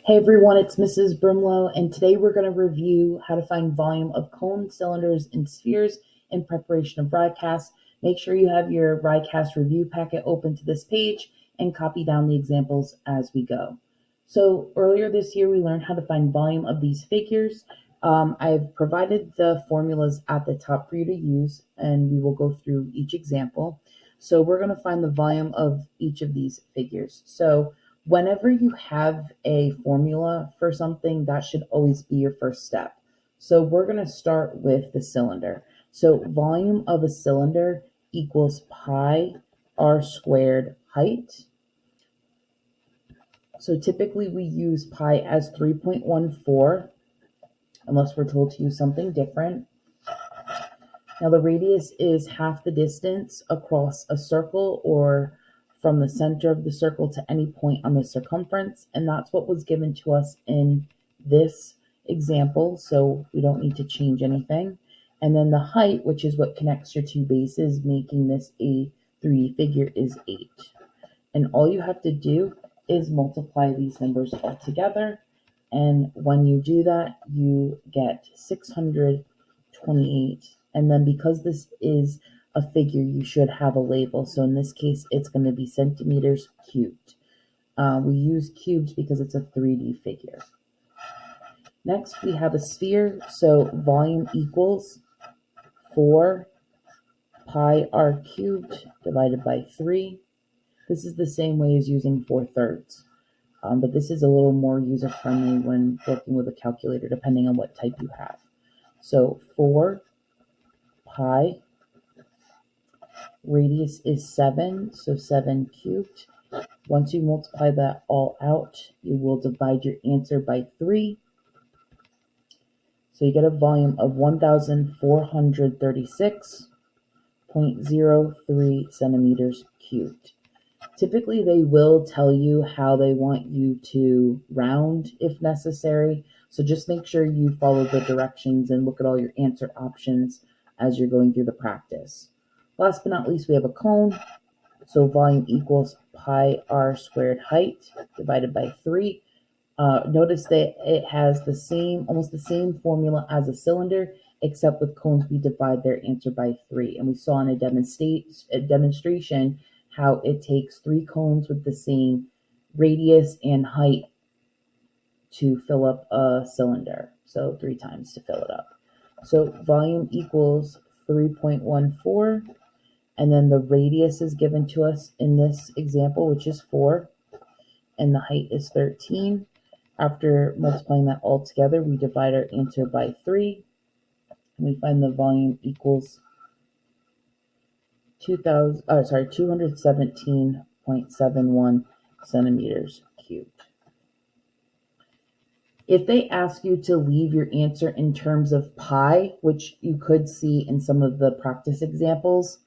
Hey everyone, it's Mrs. Brimlow, and today we're going to review how to find volume of cones, cylinders, and spheres in preparation of RICAS. Make sure you have your RICAS review packet open to this page and copy down the examples as we go. So earlier this year, we learned how to find volume of these figures. I've provided the formulas at the top for you to use, and we will go through each example. So we're going to find the volume of each of these figures. So whenever you have a formula for something, that should always be your first step. So we're going to start with the cylinder. So volume of a cylinder equals pi r squared height. So typically we use pi as 3.14, unless we're told to use something different. Now the radius is half the distance across a circle, or from the center of the circle to any point on the circumference, and that's what was given to us in this example, so we don't need to change anything. And then the height, which is what connects your two bases, making this a 3D figure, is 8. And all you have to do is multiply these numbers all together, and when you do that, you get 628. And then because this is a figure, you should have a label. So in this case, it's going to be centimeters cubed. We use cubes because it's a 3D figure. Next, we have a sphere. So volume equals 4 pi r cubed divided by 3. This is the same way as using 4/3. But this is a little more user-friendly when working with a calculator, depending on what type you have. So 4 pi, radius is 7, so 7 cubed. Once you multiply that all out, you will divide your answer by 3. So you get a volume of 1,436.03 centimeters cubed. Typically, they will tell you how they want you to round if necessary. So just make sure you follow the directions and look at all your answer options as you're going through the practice. Last but not least, we have a cone. So volume equals pi r squared height divided by 3. Notice that it has almost the same formula as a cylinder, except with cones we divide their answer by 3. And we saw in a demonstration how it takes 3 cones with the same radius and height to fill up a cylinder. So 3 times to fill it up. So volume equals 3.14, and then the radius is given to us in this example, which is 4, and the height is 13. After multiplying that all together, we divide our answer by 3, and we find the volume equals 217.71 centimeters cubed. If they ask you to leave your answer in terms of pi, which you could see in some of the practice examples,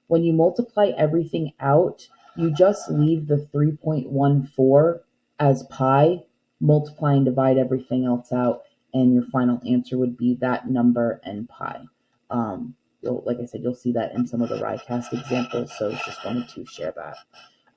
when you multiply everything out, you just leave the 3.14 as pi, multiply and divide everything else out, and your final answer would be that number and pi. Like I said, you'll see that in some of the RICAS examples, so just wanted to share that.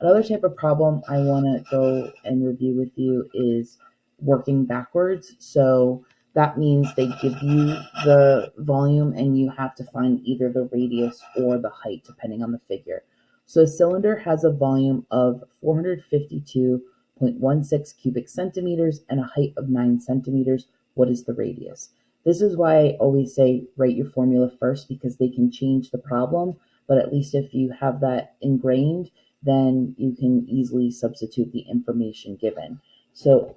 Another type of problem I want to go and review with you is working backwards. So that means they give you the volume and you have to find either the radius or the height, depending on the figure. So a cylinder has a volume of 452.16 cubic centimeters and a height of 9 centimeters. What is the radius? This is why I always say write your formula first, because they can change the problem, but at least if you have that ingrained, then you can easily substitute the information given. So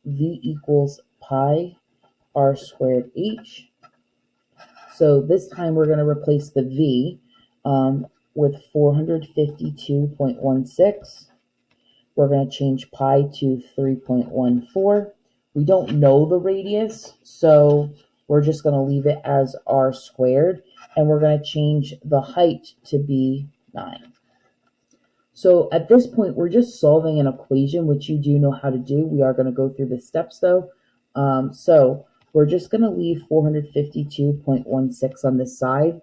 V equals pi r squared h. So this time we're going to replace the V with 452.16. We're going to change pi to 3.14. We don't know the radius, so we're just going to leave it as r squared, and we're going to change the height to be 9. So at this point, we're just solving an equation, which you do know how to do. We are going to go through the steps, though. So we're just going to leave 452.16 on this side.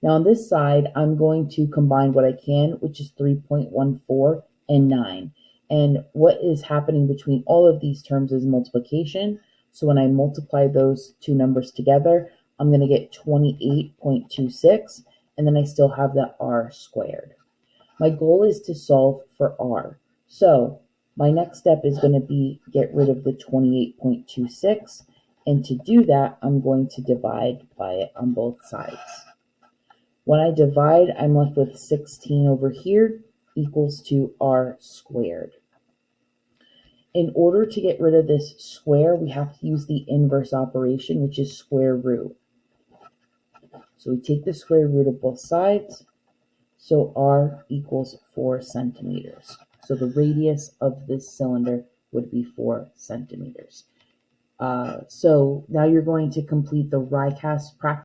Now on this side, I'm going to combine what I can, which is 3.14 and 9. And what is happening between all of these terms is multiplication. So when I multiply those two numbers together, I'm going to get 28.26, and then I still have that r squared. My goal is to solve for r. So my next step is going to be get rid of the 28.26, and to do that, I'm going to divide by it on both sides. When I divide, I'm left with 16 over here equals to r squared. In order to get rid of this square, we have to use the inverse operation, which is square root. So we take the square root of both sides. So r equals 4 centimeters. So the radius of this cylinder would be 4 centimeters. So now you're going to complete the RICAS practice.